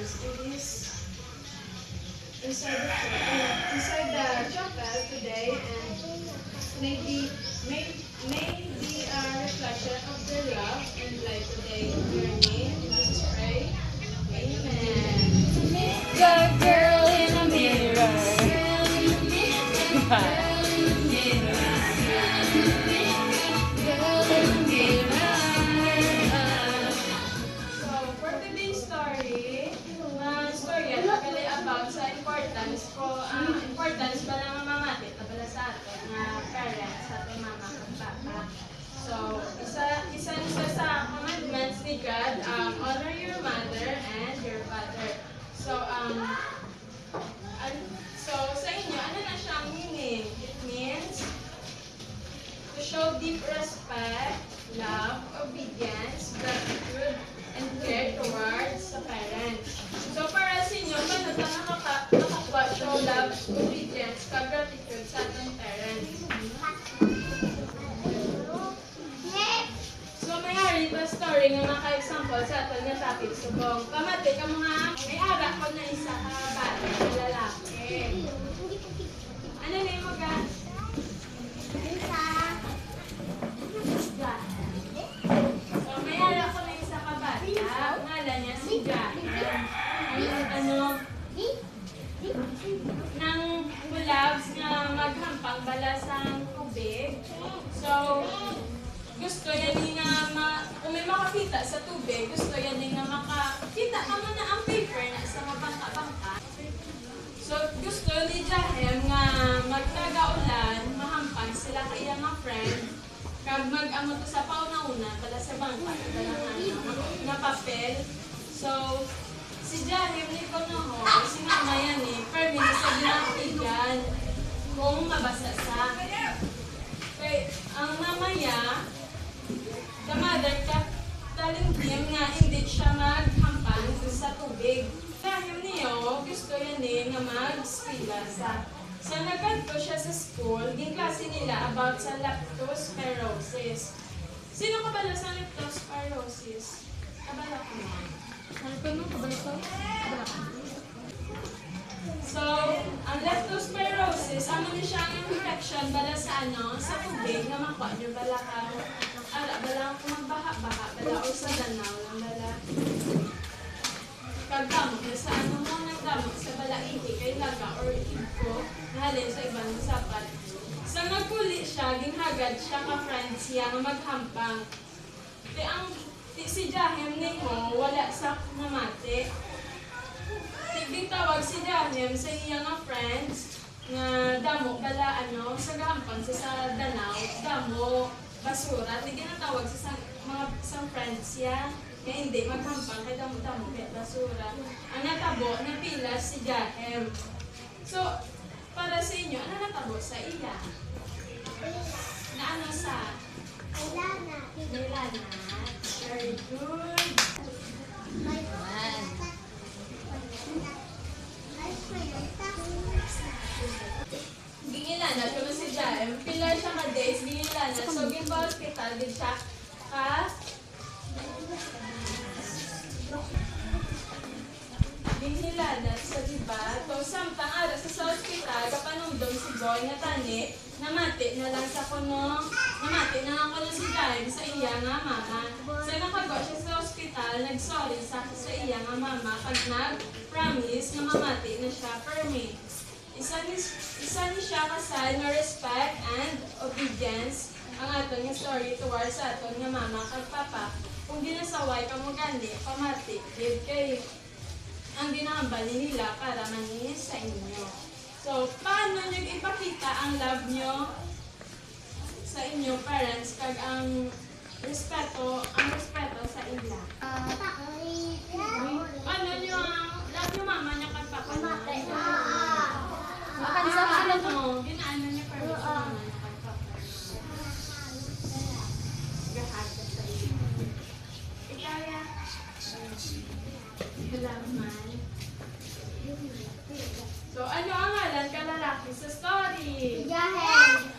friends, it is inside the chapel today, and may be a reflection of their love and light today. In your name, let us pray. Amen. The girl in the mirror. So, for today's story, storya nagali about sa importance ba lang mamati tabala sa ato nga parents sa ato mama ug papa. So, isa sa commandments ni God, honor your mother and your father. So, so sa inyo, ano na siyang meaning? It means to show deep respect, love, obedience, gratitude, and care towards the parents. So para sa inyo, paano ta nakakuha show love, obedience, gratitude sa atong parents? So may hari pa story nga maka-example sa atong nga topic. So kung pamati ka mga may ara ko na isa ka bata, lalaki. Ano na yung mga So, may ala ko na isa ka bata. Ngalan niya si Jahan. Nang bulabs nga maghampang balasang tubig. So, gusto yan din nga kung may makakita sa tubig, gusto yan din nga makakita ka mo na ang paper na sa mabangka-bangka. So, gusto ni Jahem nga magtagaulan, mahampang sila kay mga friend. Kag mag-amo to sa pauna-una, pala sa bangka, na papel. So, si Jahem ni Konoho, si mama yan permit sa ginatigan kung mabasa sa. Kaya, ang mama niya, the mother, talimtim nga hindi siya maghampang sa tubig. Jahem niyo, gusto yan nga mag-spila sa. So, nagkanto siya sa school, yung klase nila about sa leptospirosis. Sino kabalo sa leptospirosis? Kabalo ko mo. So, ang leptospirosis, ano niya siya ang infection bala sa sa tubig na makuha niyo bala ka. Bala kung magbaha-baha, bala o sa danaw lang bala. Pagdamot na sa mo nagdamot sa balaiki kay laga or igko nahalin sa ibang sapat. Sa nagkuli siya, ginhagad siya ka-friend siya nga maghampang. Si Jahem nimo wala sa namati. Tigding tawag si Jahem sa iya nga friends nga damo bala sa gahampang sa danaw, damo basura. Tigding natawag sa mga friends siya. Kaya hindi, maghampang kay damo-damo kaya basura. Ang natabo, napilas si Jahem. So, para sa inyo, ano natabo sa iya? Na ano sa? Nilana. Very good. Gingilana, kung si Jahem, pila siya ka days, gingilana. So, gimba hospital, din siya Binilana sa diba? So, samtang ara sa hospital, kapanungdong si Boy nga tani, namati na lang sa kuno, namati na lang kuno si Jaime sa iya nga mama. So, nakago siya sa hospital, nag-sorry sa iya nga mama, pag nag-promise na mamati na siya permit. Isa ni siya kasal nga respect and obedience ang aton nga story towards sa aton nga mama kag papa. Kung ginasaway ka mo gani, pamati, give kay ang ginambali nila para maninis sa inyo. So, paano nyo ipakita ang love nyo sa inyo parents kag ang respeto sa ila? Paano nyo ang love nyo mama nyo kag papa nyo? Ginaano nyo permit sa mama nyo kag papa? Gahagda sa iyo. Ikaya? Halaman. So, ano ang ngalan ka lalaki sa story? Jahem.